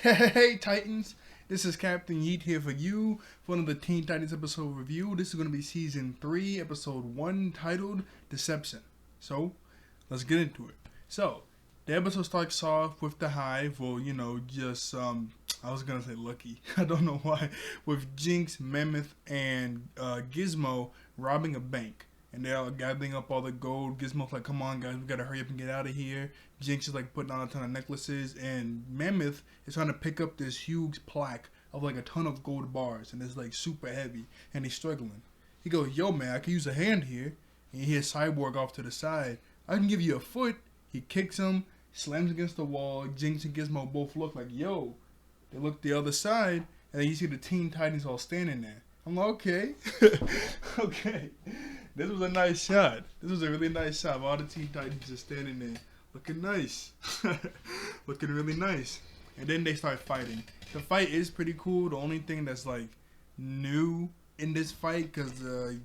Hey Titans, this is Captain Yeet here for you for another Teen Titans episode review. This is going to be season 3, episode 1, titled Deception. So, let's get into it. So, the episode starts off with the Hive, well, just, I was going to say Lucky, I don't know why, with Jinx, Mammoth, and Gizmo robbing a bank. And they're all gathering up all the gold. Gizmo's like, come on, guys, we gotta hurry up and get out of here. Jinx is like putting on a ton of necklaces. And Mammoth is trying to pick up this huge plaque of like a ton of gold bars. And it's like super heavy. And he's struggling. He goes, yo, man, I can use a hand here. And he hears Cyborg off to the side. I can give you a foot. He kicks him, slams against the wall. Jinx and Gizmo both look like, yo. They look the other side. And then you see the Teen Titans all standing there. I'm like, okay. Okay. This was a nice shot. This was a really nice shot of all the Teen Titans just standing there. Looking nice. Looking really nice. And then they start fighting. The fight is pretty cool. The only thing that's like new in this fight, because the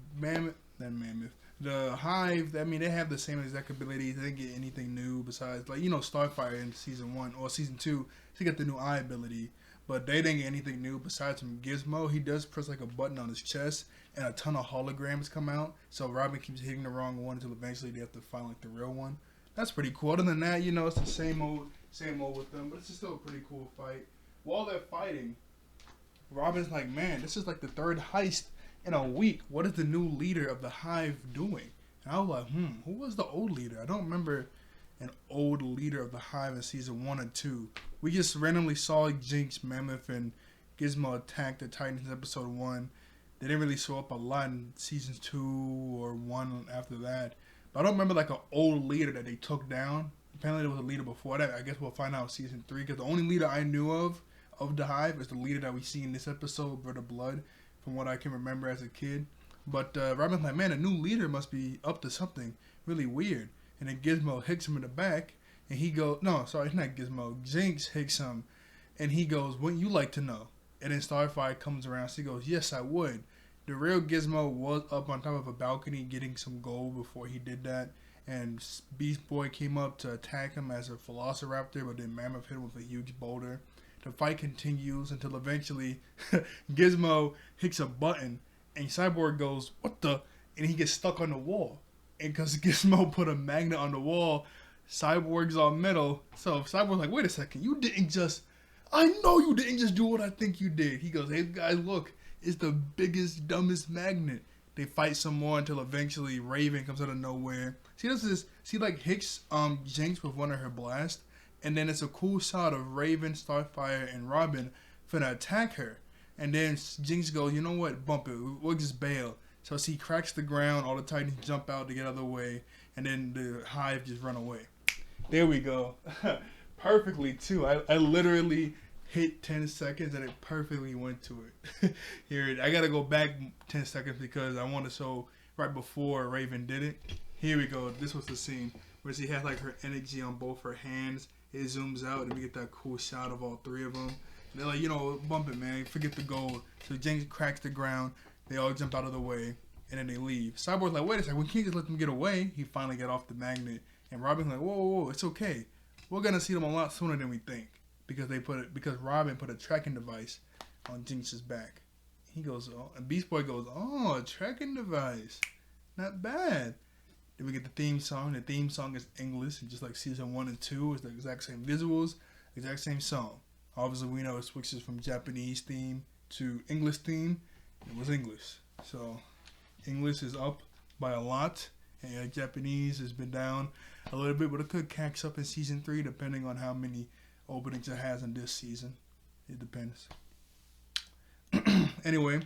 Hive, I mean, they have the same exact abilities. They didn't get anything new besides, like, Starfire in season 1 or season 2. She got the new eye ability. But they didn't get anything new besides from Gizmo. He does press like a button on his chest, and a ton of holograms come out. So Robin keeps hitting the wrong one until eventually they have to find like the real one. That's pretty cool. Other than that, it's the same old with them. But it's still a pretty cool fight. While they're fighting, Robin's like, man, this is like the third heist in a week. What is the new leader of the Hive doing? And I was like, who was the old leader? I don't remember an old leader of the Hive in season 1 and 2. We just randomly saw Jinx, Mammoth, and Gizmo attack the Titans in episode 1. They didn't really show up a lot in seasons 2 or 1 after that. But I don't remember like an old leader that they took down. Apparently there was a leader before that. I guess we'll find out in season 3. Because the only leader I knew of the Hive is the leader that we see in this episode, Brother Blood, from what I can remember as a kid. But Robin's like, man, a new leader must be up to something really weird. And then Gizmo hits him in the back. And he goes, no, sorry, it's not Gizmo. Jinx hits him. And he goes, wouldn't you like to know? And then Starfire comes around. She goes, yes, I would. The real Gizmo was up on top of a balcony getting some gold before he did that. And Beast Boy came up to attack him as a Velociraptor, but then Mammoth hit him with a huge boulder. The fight continues until eventually Gizmo hits a button. And Cyborg goes, what the? And he gets stuck on the wall. And because Gizmo put a magnet on the wall, Cyborg's on metal. So Cyborg's like, wait a second, I know you didn't just do what I think you did. He goes, hey guys, look, it's the biggest, dumbest magnet. They fight some more until eventually Raven comes out of nowhere. She does this, she like hits Jinx with one of her blasts. And then it's a cool shot of Raven, Starfire, and Robin finna attack her. And then Jinx goes, you know what, bump it, we'll just bail. So she cracks the ground, all the Titans jump out to get out of the way, and then the Hive just run away. There we go. Perfectly, too. I literally hit 10 seconds, and it perfectly went to it. Here, I got to go back 10 seconds because I want to show right before Raven did it. Here we go. This was the scene where she had like her energy on both her hands. It zooms out, and we get that cool shot of all three of them. And they're like, bump it, man. Forget the gold. So Jinx cracks the ground. They all jump out of the way, and then they leave. Cyborg's like, wait a second, we can't just let them get away. He finally got off the magnet, and Robin's like, whoa, it's okay. We're gonna see them a lot sooner than we think because Robin put a tracking device on Jinx's back. He goes, oh, and Beast Boy goes, oh, a tracking device, not bad. Then we get the theme song. The theme song is English, and just like season 1 and 2, it's the exact same visuals, exact same song. Obviously, we know it switches from Japanese theme to English theme. It was English. So English is up by a lot. And Japanese has been down a little bit, but it could catch up in season 3 depending on how many openings it has in this season. It depends. Anyway,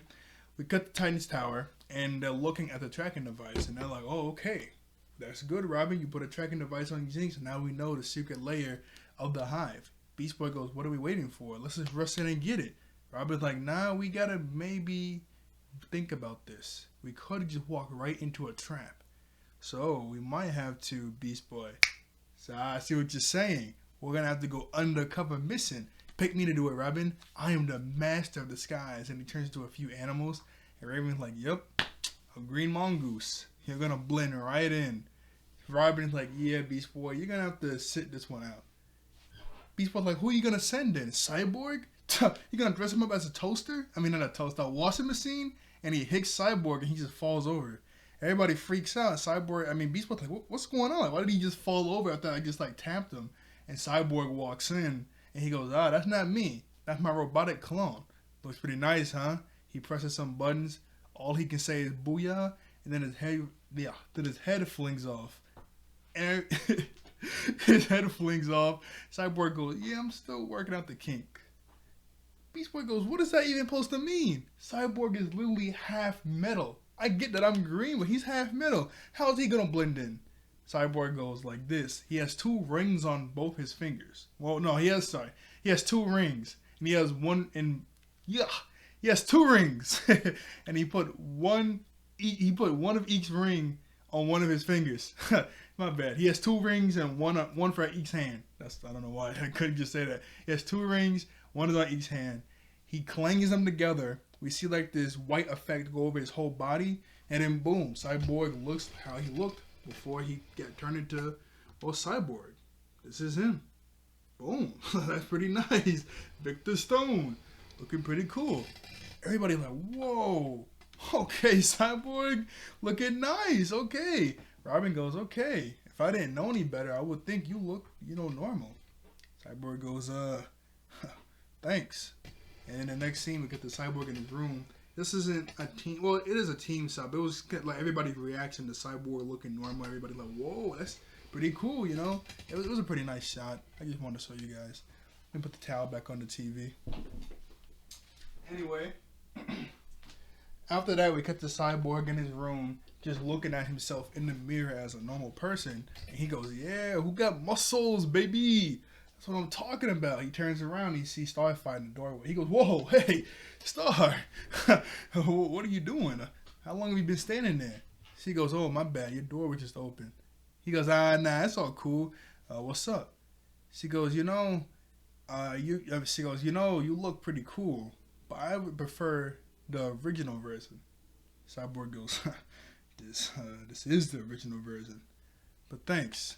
we cut the Titans Tower, and they're looking at the tracking device, and they're like, oh, okay. That's good, Robin. You put a tracking device on Jinx, and now we know the secret layer of the Hive. Beast Boy goes, what are we waiting for? Let's just rush in and get it. Robin's like, nah, we gotta maybe think about this. We could just walk right into a trap. So we might have to, Beast Boy. So I see what you're saying. We're gonna have to go undercover mission. Pick me to do it, Robin. I am the master of the skies. And he turns to a few animals. And Raven's like, yep, a green mongoose. You're gonna blend right in. Robin's like, yeah, Beast Boy, you're gonna have to sit this one out. Beast Boy's like, who are you gonna send in? Cyborg? You gonna dress him up as a toaster? I mean, not a toaster, a washing machine? And he hits Cyborg and he just falls over. Everybody freaks out. Cyborg, I mean, Beast Boy's like, what's going on? Like, why did he just fall over after I just like tapped him? And Cyborg walks in and he goes, that's not me. That's my robotic clone. Looks pretty nice, huh? He presses some buttons. All he can say is booyah, and then his head flings off. And his head flings off. Cyborg goes, yeah, I'm still working out the kink. Beast Boy goes, what is that even supposed to mean? Cyborg is literally half metal. I get that I'm green, but he's half metal. How is he gonna blend in? Cyborg goes like this. He has 2 rings on both his fingers. Well, no, he has 2 rings. And he has one in, he has 2 rings. And he put one of each ring on one of his fingers. My bad. He has 2 rings and one for each hand. I don't know why I couldn't just say that. He has 2 rings, one is on each hand. He clangs them together. We see like this white effect go over his whole body, and then boom, Cyborg looks how he looked before he got turned into Cyborg. This is him. Boom. That's pretty nice. Victor Stone. Looking pretty cool. Everybody like, whoa. Okay, Cyborg. Looking nice. Okay. Robin goes, okay. If I didn't know any better, I would think you look, normal. Cyborg goes, thanks. And in the next scene, we get the Cyborg in his room. This isn't a team. Well, it is a team sub. It was like everybody's reaction to Cyborg looking normal. Everybody like, whoa, that's pretty cool, It was a pretty nice shot. I just wanted to show you guys. Let me put the towel back on the TV. Anyway, after that, we cut the Cyborg in his room, just looking at himself in the mirror as a normal person. And he goes, yeah, who got muscles, baby? That's what I'm talking about. He turns around and he sees Starfire in the doorway. He goes, whoa, hey, Star, what are you doing? How long have you been standing there? She goes, oh, my bad, your door was just open. He goes, nah, it's all cool. What's up? She goes, you look pretty cool, but I would prefer the original version. Cyborg goes, this is the original version, but thanks.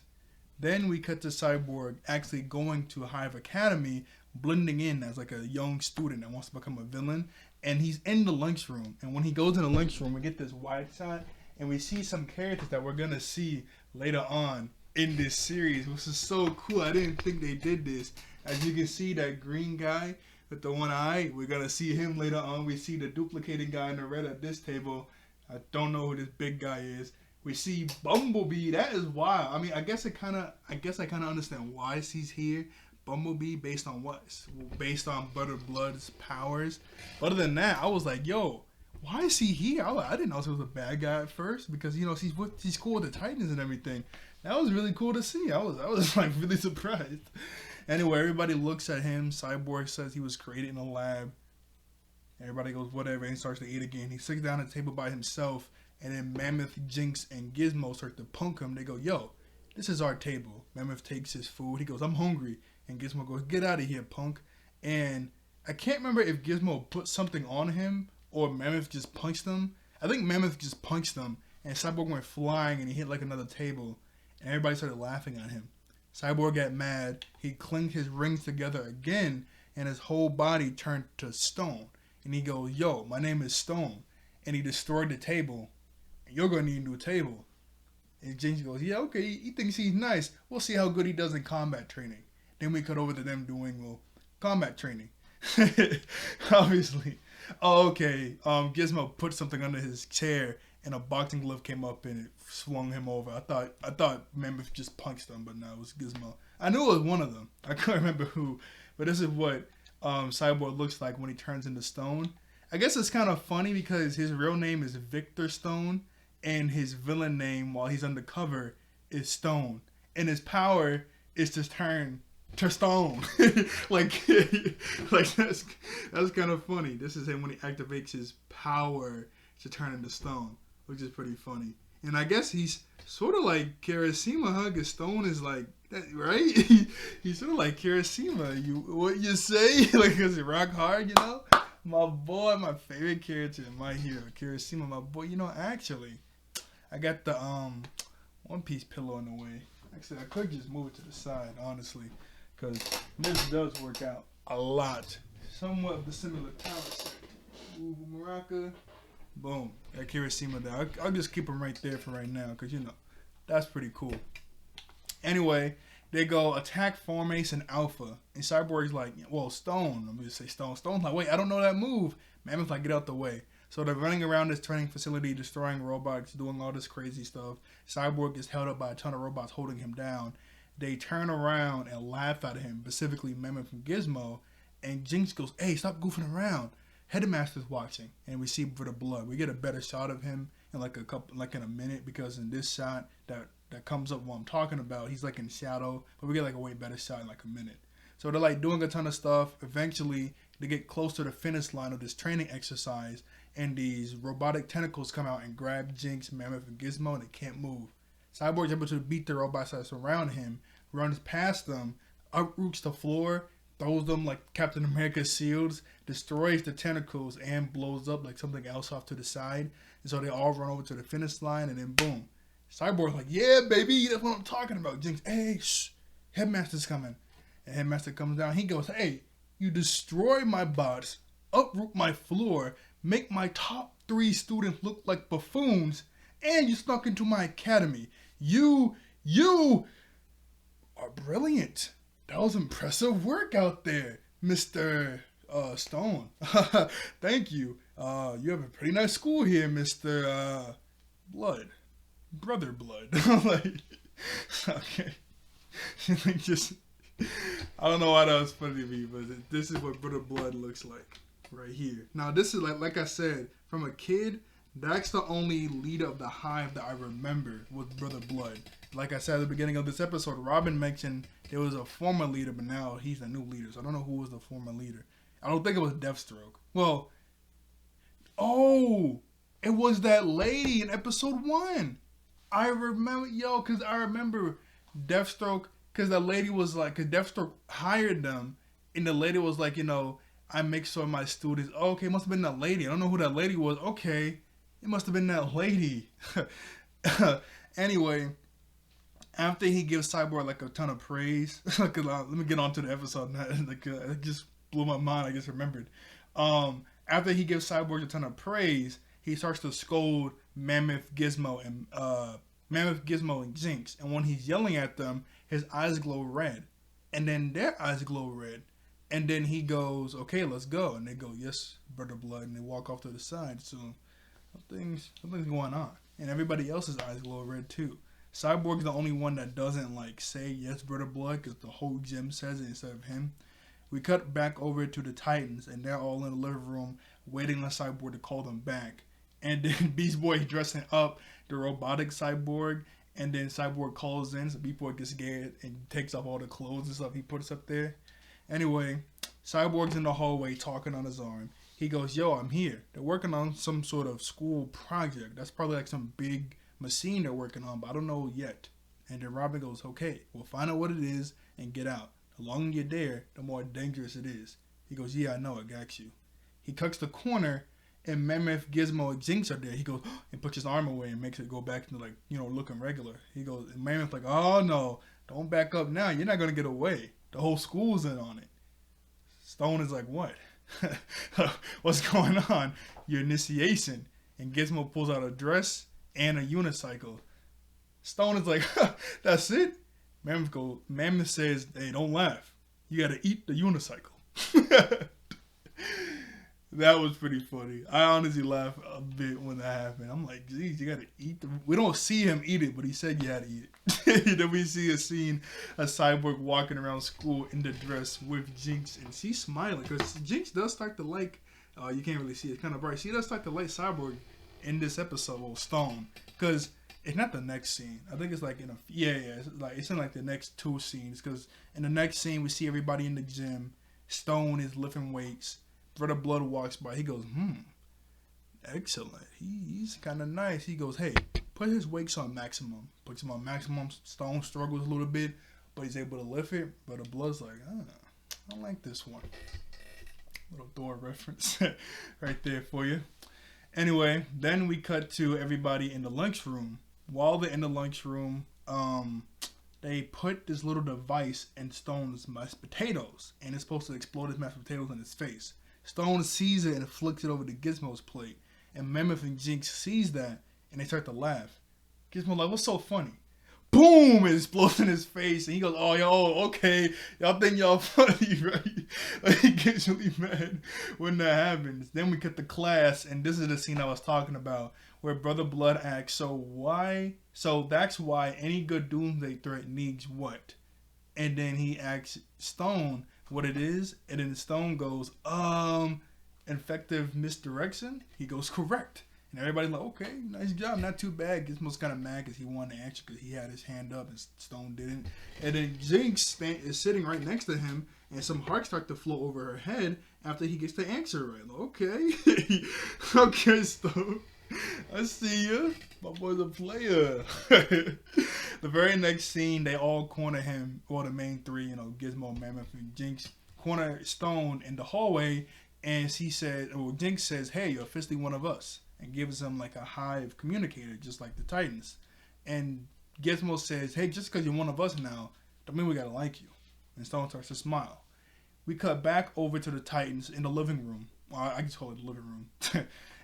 Then we cut to Cyborg actually going to Hive Academy, blending in as like a young student that wants to become a villain, and he's in the lunchroom. And when he goes in the lunchroom, we get this wide shot, and we see some characters that we're gonna see later on in this series, which is so cool. I didn't think they did this. As you can see, that green guy with the one eye, we're gonna see him later on. We see the duplicated guy in the red at this table. I don't know who this big guy is. We see Bumblebee. That is wild. I mean, I guess I kind of understand why he's here. Bumblebee, based on what? Based on Butter Blood's powers. But other than that, I was like, yo, why is he here? I didn't know he was a bad guy at first because he's cool with the Titans and everything. That was really cool to see. I was like really surprised. Anyway, everybody looks at him. Cyborg says he was created in a lab. Everybody goes whatever and starts to eat again. He sits down at the table by himself. And then Mammoth, Jinx, and Gizmo start to punk him. They go, yo, this is our table. Mammoth takes his food. He goes, I'm hungry. And Gizmo goes, get out of here, punk. And I can't remember if Gizmo put something on him or Mammoth just punched him. I think Mammoth just punched him. And Cyborg went flying and he hit like another table. And everybody started laughing at him. Cyborg got mad. He clinked his rings together again. And his whole body turned to stone. And he goes, yo, my name is Stone. And he destroyed the table. You're going to need a new table. And Jinx goes, yeah, okay, he thinks he's nice. We'll see how good he does in combat training. Then we cut over to them doing, combat training. Obviously. Oh, okay. Gizmo put something under his chair, and a boxing glove came up and it swung him over. I thought Mammoth just punched him, but no, it was Gizmo. I knew it was one of them. I couldn't remember who. But this is what Cyborg looks like when he turns into stone. I guess it's kind of funny because his real name is Victor Stone. And his villain name while he's undercover is Stone. And his power is to turn to stone. like that's kind of funny. This is him when he activates his power to turn into stone, which is pretty funny. And I guess he's sort of like Kirishima, huh? Because Stone is like, that, right? He's sort of like Kirishima. What you say? Like, because he rock hard, My boy, my favorite character in My Hero, Kirishima, my boy. Actually, I got the One Piece pillow in the way. Actually, I could just move it to the side, honestly, because this does work out a lot. Somewhat of the similar power set. Ooh, Maraca. Boom. That Kirishima there. I'll just keep him right there for right now because, that's pretty cool. Anyway, they go attack Formace and Alpha. And Cyborg's like, well, Stone. I'm going to say Stone. Stone's like, wait, I don't know that move. Mammoth's like, get out the way. So they're running around this training facility, destroying robots, doing all this crazy stuff. Cyborg is held up by a ton of robots holding him down. They turn around and laugh at him, specifically Mammoth from Gizmo. And Jinx goes, hey, stop goofing around. Headmaster's watching. And we see Brother Blood. We get a better shot of him in in a minute, because in this shot that comes up while I'm talking about, he's like in shadow. But we get like a way better shot in like a minute. So they're like doing a ton of stuff. Eventually, they get close to the finish line of this training exercise. And these robotic tentacles come out and grab Jinx, Mammoth, and Gizmo, and they can't move. Cyborg's able to beat the robots that surround him, runs past them, uproots the floor, throws them like Captain America's shields, destroys the tentacles, and blows up like something else off to the side. And so they all run over to the finish line, and then boom. Cyborg's like, yeah, baby, that's what I'm talking about. Jinx, hey, shh, Headmaster's coming. And Headmaster comes down. He goes, hey, you destroy my bots, uproot my floor, make my top 3 students look like buffoons, and you snuck into my academy. You are brilliant. That was impressive work out there, Mr. Stone. Thank you. You have a pretty nice school here, Mr. Blood. Brother Blood. Like, okay. Just, I don't know why that was funny to me, but this is what Brother Blood looks like. Right here. Now this is like I said, from a kid, that's the only leader of the Hive that I remember was Brother Blood. Like I said at the beginning of this episode, Robin mentioned there was a former leader, but now he's the new leader. So I don't know who was the former leader. I don't think it was Deathstroke. Well, oh, it was that lady in episode 1. I remember, because I remember Deathstroke, because that lady was like, because Deathstroke hired them, and the lady was like, I make sure my students, okay, it must have been that lady. I don't know who that lady was. Okay, it must have been that lady. Anyway, after he gives Cyborg like a ton of praise, let me get on to the episode now. It just blew my mind. I just remembered. After he gives Cyborg a ton of praise, he starts to scold Mammoth, Gizmo, and Jinx. And when he's yelling at them, his eyes glow red, and then their eyes glow red. And then he goes, okay, let's go. And they go, yes, Brother Blood. And they walk off to the side. So something's going on. And everybody else's eyes glow red too. Cyborg's the only one that doesn't like say, yes, Brother Blood, because the whole gym says it instead of him. We cut back over to the Titans, and they're all in the living room waiting on Cyborg to call them back. And then Beast Boy dressing up the robotic Cyborg. And then Cyborg calls in, so Beast Boy gets scared and takes off all the clothes and stuff he puts up there. Anyway, Cyborg's in the hallway talking on his arm. He goes, yo, I'm here. They're working on some sort of school project. That's probably like some big machine they're working on, but I don't know yet. And then Robin goes, okay, we'll find out what it is and get out. The longer you're there, the more dangerous it is. He goes, yeah, I know, I got you. He cuts the corner, and Mammoth, Gizmo, and Jinx are there. He goes, and puts his arm away and makes it go back to like, looking regular. He goes, and Mammoth's like, oh no, don't back up now. You're not going to get away. The whole school's in on it. Stone is like, what? What's going on? Your initiation. And Gizmo pulls out a dress and a unicycle. Stone is like, that's it? Mammoth says, hey, don't laugh. You got to eat the unicycle. That was pretty funny. I honestly laughed a bit when that happened. I'm like, geez, you gotta eat the... We don't see him eat it, but he said you had to eat it. Then we see a scene of Cyborg walking around school in the dress with Jinx, and she's smiling, because Jinx does start to like... you can't really see it. It's kind of bright. She does start to like Cyborg in this episode, or Stone, because it's not the next scene. I think it's like in a... It's in like the next 2 scenes, because in the next scene, we see everybody in the gym. Stone is lifting weights. Brother Blood walks by. He goes, excellent. He's kind of nice. He goes, hey, put his weights on maximum. Puts him on maximum. Stone struggles a little bit, but he's able to lift it. Brother Blood's like, I like this one. Little Thor reference right there for you. Anyway, then we cut to everybody in the lunchroom. While they're in the lunchroom, they put this little device in Stone's mashed potatoes, and it's supposed to explode his mashed potatoes in his face. Stone sees it and flicks it over to Gizmo's plate, and Mammoth and Jinx sees that, and they start to laugh. Gizmo like, what's so funny? Boom! It explodes in his face, and he goes, "Oh, yo, okay, y'all think y'all funny, right?" Like, he gets really mad when that happens. Then we cut the class, and this is the scene I was talking about, where Brother Blood asks, So that's why any good doomsday threat needs what? And then he asks Stone what it is, and then Stone goes, effective misdirection? He goes, correct. And everybody's like, okay, nice job, not too bad. Gizmo's kind of mad because he wanted to answer because he had his hand up and Stone didn't. And then Jinx is sitting right next to him, and some hearts start to flow over her head after he gets the answer right. Like, okay. Okay, Stone. I see ya. My boy's a player. The very next scene, they all corner him, or the main three, Gizmo, Mammoth, and Jinx, corner Stone in the hallway, and Jinx says, hey, you're officially one of us, and gives him like a hive communicator, just like the Titans. And Gizmo says, hey, just because you're one of us now, don't mean we gotta like you. And Stone starts to smile. We cut back over to the Titans in the living room. Well, I just call it the living room.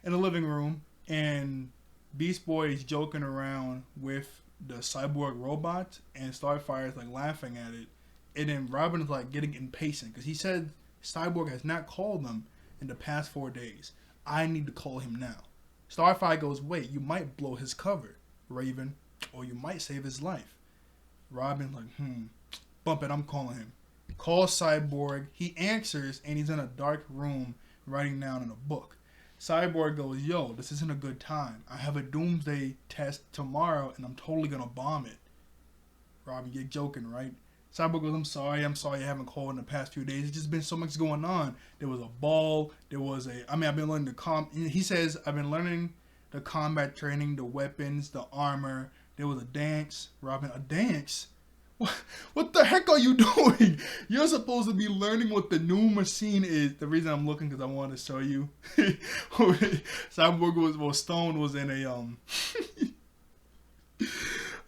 In the living room, and Beast Boy is joking around with the cyborg robot, and Starfire is like laughing at it. And then Robin is like getting impatient because he said Cyborg has not called them in the past 4 days. I need to call him now. Starfire goes, wait, you might blow his cover, Raven, or you might save his life. Robin's like, bump it, I'm calling him. Calls Cyborg, he answers, and he's in a dark room writing down in a book. Cyborg goes, yo, this isn't a good time. I have a doomsday test tomorrow, and I'm totally gonna bomb it. Robin, you're joking, right? Cyborg goes, I'm sorry I haven't called in the past few days. It's just been so much going on. There was a ball, I've been learning he says, I've been learning the combat training, the weapons, the armor. There was a dance. Robin, a dance? What the heck are you doing? You're supposed to be learning what the new machine is. The reason I'm looking because I want to show you. Stone was in a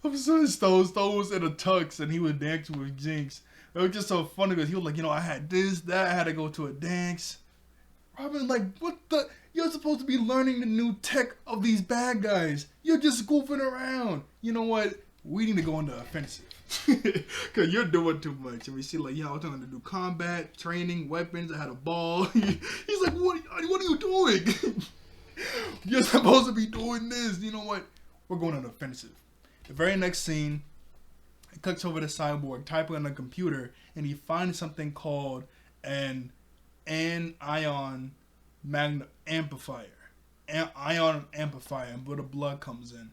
I'm sorry, Stone was in a tux and he was dancing with Jinx. It was just so funny because he was like, I had this, that, I had to go to a dance. Robin like, what the? You're supposed to be learning the new tech of these bad guys. You're just goofing around. You know what? We need to go into offensive. Because you're doing too much. And we see like, I was going to do combat, training, weapons. I had a ball. He's like, what are you doing? You're supposed to be doing this. You know what? We're going on offensive. The very next scene, it cuts over to Cyborg typing on the computer, and he finds something called an anion amplifier. Ion amplifier, and where the blood comes in.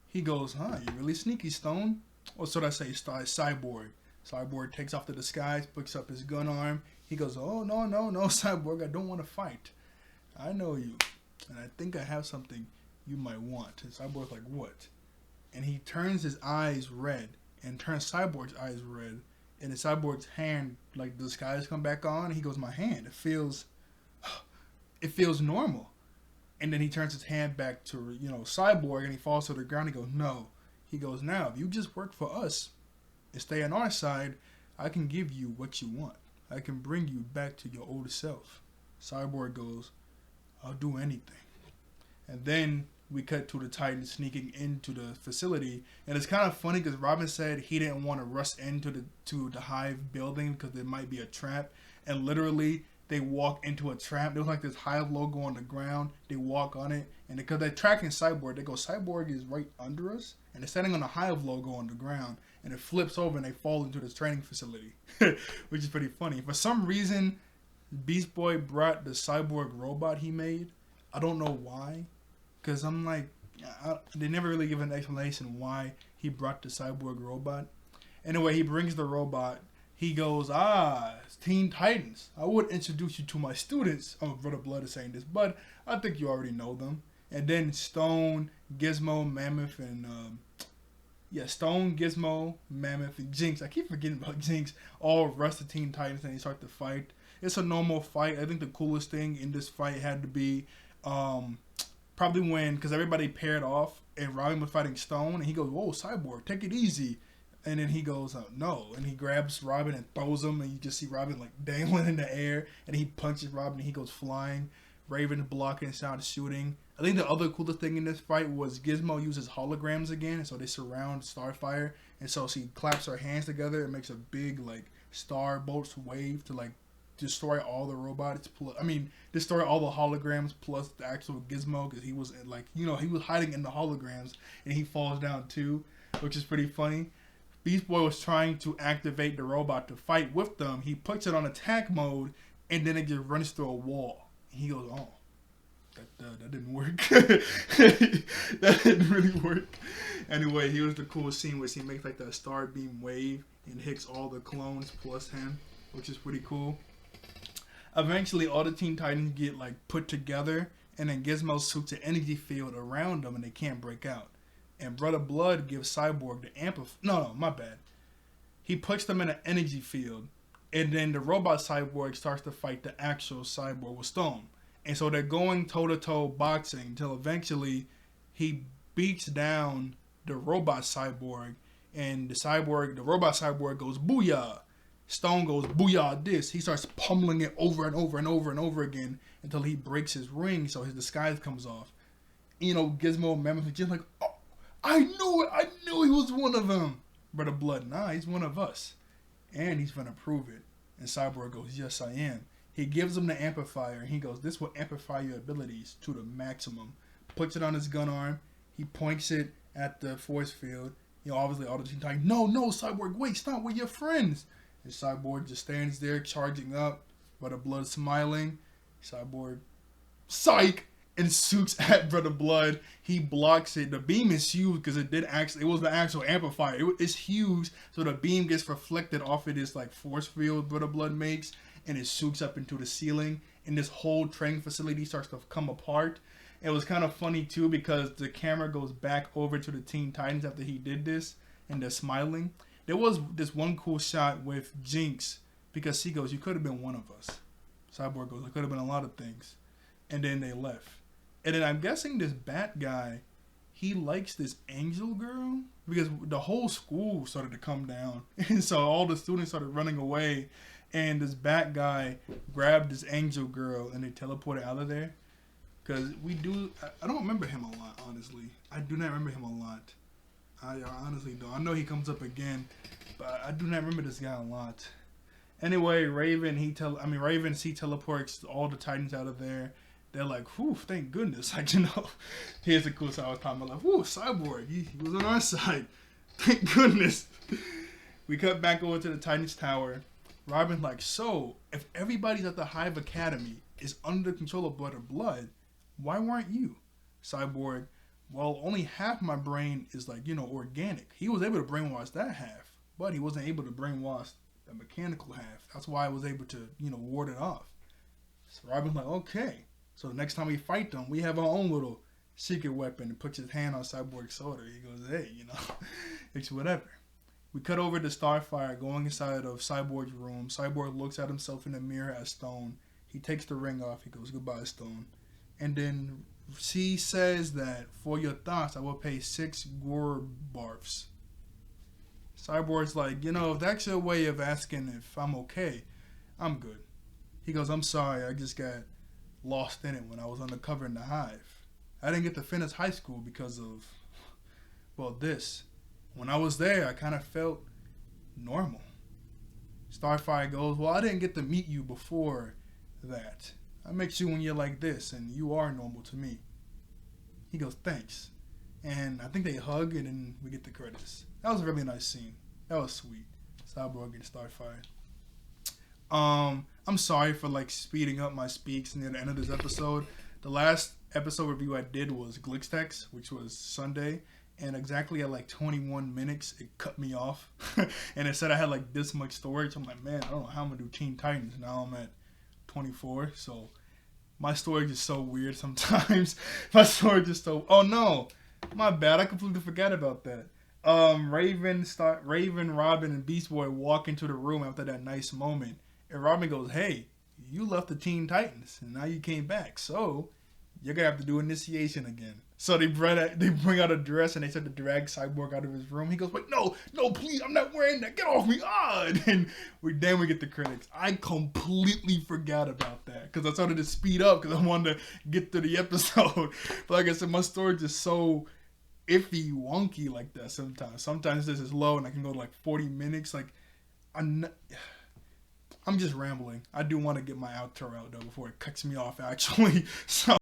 He goes, you're really sneaky, Stone. Or should I say Cyborg. Cyborg takes off the disguise, picks up his gun arm. He goes, oh, no, Cyborg, I don't want to fight. I know you, and I think I have something you might want. And Cyborg's like, what? And he turns his eyes red, and turns Cyborg's eyes red. And the Cyborg's hand, like the disguise come back on. And he goes, my hand, it feels normal. And then he turns his hand back to, Cyborg, and he falls to the ground. He goes, no. He goes, now, if you just work for us and stay on our side, I can give you what you want. I can bring you back to your old self. Cyborg goes, I'll do anything. And then we cut to the Titans sneaking into the facility. And it's kind of funny because Robin said he didn't want to rush into the Hive building because there might be a trap. And literally, they walk into a trap. There was like this Hive logo on the ground. They walk on it. And because they're tracking Cyborg, they go, Cyborg is right under us. And they're standing on the Hive logo on the ground. And it flips over and they fall into this training facility. Which is pretty funny. For some reason, Beast Boy brought the Cyborg robot he made. I don't know why. Because I'm like, they never really give an explanation why he brought the Cyborg robot. Anyway, he brings the robot. He goes, it's Teen Titans. I would introduce you to my students. Oh, Brother Blood is saying this, but I think you already know them. And then Stone, Gizmo, Mammoth, and Stone, Gizmo, Mammoth, and Jinx. I keep forgetting about Jinx. All rush the Teen Titans and they start to fight. It's a normal fight. I think the coolest thing in this fight had to be probably when, because everybody paired off and Robin was fighting Stone, and he goes, whoa, Cyborg, take it easy. And then he goes, no. And he grabs Robin and throws him. And you just see Robin like dangling in the air. And he punches Robin and he goes flying. Raven blocking and starts shooting. I think the other coolest thing in this fight was Gizmo uses holograms again. And so they surround Starfire. And so she claps her hands together. It makes a big like star bolts wave to like destroy all the robots. Destroy all the holograms plus the actual Gizmo. Because he was like, he was hiding in the holograms. And he falls down too. Which is pretty funny. Beast Boy was trying to activate the robot to fight with them. He puts it on attack mode, and then it just runs through a wall. And he goes, "Oh, that didn't work. That didn't really work." Anyway, here's the cool scene where he makes like that star beam wave and hits all the clones plus him, which is pretty cool. Eventually, all the Teen Titans get like put together, and then Gizmo shoots an energy field around them, and they can't break out. And Brother Blood gives Cyborg the amplify. No, my bad. He puts them in an energy field. And then the robot Cyborg starts to fight the actual Cyborg with Stone. And so they're going toe-to-toe boxing until eventually he beats down the robot Cyborg. And the robot Cyborg goes, booyah. Stone goes, booyah this. He starts pummeling it over and over and over and over again until he breaks his ring so his disguise comes off. Gizmo and Mammoth are just like, oh, I knew it. I knew he was one of them. Brother Blood, nah, he's one of us. And he's going to prove it. And Cyborg goes, yes, I am. He gives him the amplifier. And he goes, this will amplify your abilities to the maximum. Puts it on his gun arm. He points it at the force field. Obviously all the Teen Titans, no, Cyborg, wait, stop, we're your friends. And Cyborg just stands there charging up. Brother Blood smiling. Cyborg, psych! And shoots at Brother Blood. He blocks it. The beam is huge because it was the actual amplifier. It's huge, so the beam gets reflected off of this like force field Brother Blood makes, and it shoots up into the ceiling. And this whole training facility starts to come apart. It was kind of funny too because the camera goes back over to the Teen Titans after he did this, and they're smiling. There was this one cool shot with Jinx because she goes, "You could have been one of us." Cyborg goes, "I could have been a lot of things," and then they left. And then I'm guessing this Bat guy, he likes this Angel girl because the whole school started to come down. And so all the students started running away. And this Bat guy grabbed this Angel girl and they teleported out of there. Because I don't remember him a lot, honestly. I do not remember him a lot. I honestly don't. I know he comes up again, but I do not remember this guy a lot. Anyway, Raven, she teleports all the Titans out of there. They're like, whew, thank goodness. Here's the cool side I was talking about. Like, whew, Cyborg, he was on our side. Thank goodness. We cut back over to the Titans Tower. Robin's like, so, if everybody's at the Hive Academy is under control of Brother Blood, why weren't you? Cyborg, well, only half my brain is organic. He was able to brainwash that half, but he wasn't able to brainwash the mechanical half. That's why I was able to, ward it off. So Robin's like, okay. So the next time we fight them, we have our own little secret weapon and puts his hand on Cyborg's shoulder. He goes, hey, it's whatever. We cut over to Starfire going inside of Cyborg's room. Cyborg looks at himself in the mirror as Stone. He takes the ring off. He goes, goodbye, Stone. And then she says that for your thoughts, I will pay 6 gore barfs. Cyborg's like, if that's your way of asking if I'm okay, I'm good. He goes, I'm sorry, I just got lost in it when I was undercover in the Hive. I didn't get to finish high school because of, this. When I was there, I kind of felt normal. Starfire goes, well, I didn't get to meet you before that. I met you when you're like this, and you are normal to me. He goes, thanks. And I think they hug, and then we get the credits. That was a really nice scene. That was sweet. Cyborg and Starfire. I'm sorry for speeding up my speaks near the end of this episode. The last episode review I did was Glixtex, which was Sunday, and exactly at 21 minutes it cut me off. And it said I had this much storage. I'm like, man, I don't know how I'm gonna do Teen Titans. Now I'm at 24, so my storage is so weird sometimes. My storage is so, oh no, my bad, I completely forgot about that. Raven, Robin, and Beast Boy walk into the room after that nice moment. And Robin goes, hey, you left the Teen Titans, and now you came back, so you're going to have to do initiation again. So they bring out a dress and they said to drag Cyborg out of his room. He goes, "Wait, no, no, please, I'm not wearing that. Get off me!" And then we get the critics. I completely forgot about that because I started to speed up because I wanted to get to the episode. But like I said, my storage is so iffy, wonky like that sometimes. Sometimes this is low and I can go to like 40 minutes. Like I'm just rambling. I do want to get my outro out though before it cuts me off actually. So